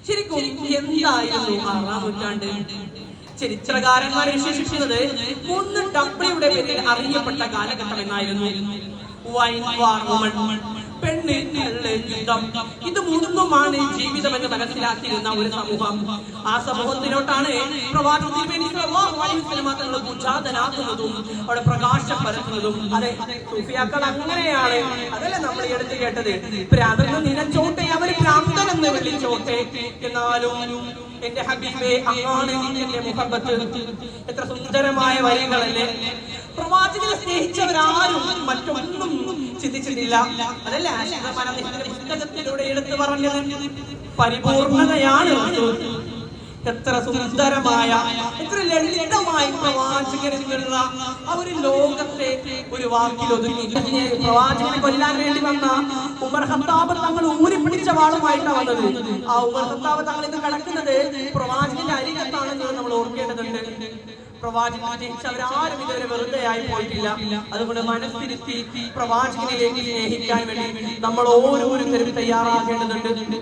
ശരിക്കും എന്തായിരുന്നു 6-ാം നൂറ്റാണ്ട്? ചരിത്രകാരന്മാരെ വിശേഷിപ്പിക്കുന്നത് 3 ഡബ്ല്യുടെ പേരിൽ അറിയപ്പെട്ട കാലഘട്ടം എന്നായിരുന്നു. വൈൻ വാർ, പെണ്ണ്, യുദ്ധം, ഇത് 3മാണ് ജീവിതം എന്ന് മനസ്സിലാക്കിയിരുന്ന ഒരു സമൂഹം. ആ സമൂഹത്തിലോട്ടാണ് പ്രവാചകൻ ഭുജാതനാക്കുന്നതും അവിടെ പ്രകാശം പരത്തുന്നതും. അതെ, സൂഫിയാക്കൾ അങ്ങനെയാണ്. അതല്ല നമ്മൾ എടുത്തു കേട്ടത്. പ്രാന്തന് നിലച്ചോട്ടെ, അവര് പ്രാന്തനെന്ന് വിളിച്ചോട്ടെ, എന്നാലും എന്റെ ഹബീബേ അങ്ങാണ് എന്റെ മുഹബത്ത്. എത്ര സുന്ദരമായ വരികളല്ലേ! പ്രവാചകനെ സ്നേഹിച്ചവരാരും മറ്റൊന്നും ചിന്തിച്ചിട്ടില്ല. അതല്ല പുസ്തകത്തിലൂടെ എടുത്തു പറഞ്ഞത്. പരിപൂർണതയാണ്. എത്ര സുന്ദരമായ, എത്ര ലളിതമായി പ്രവാചകനുള്ള ആ ഒരു ലോകത്തെ ഒരു വാക്കിൽ ഒതുങ്ങി. പ്രവാചകനെ കൊല്ലാൻ വേണ്ടി വന്ന ഉമർ ഖത്താബ് തങ്ങൾ ഊരി പിടിച്ച വാളുമായിട്ടാണ് വന്നത്. ആ ഉമർ ഖത്താബ് തങ്ങൾ ഇന്ന് കിടക്കുന്നത് പ്രവാചകന്റെ അരികത്താണെന്ന് നമ്മൾ ഓർക്കേണ്ടതുണ്ട്. പ്രവാചകനെ അവരാരും ഇതുവരെ വെറുതെ ആയി പോയിട്ടില്ല. അതുകൊണ്ട് മനസ്സിരുത്തി പ്രവാചകനിലേക്ക് സ്നേഹിക്കാൻ വേണ്ടി നമ്മൾ ഓരോരുത്തരും തയ്യാറാകേണ്ടതുണ്ട്.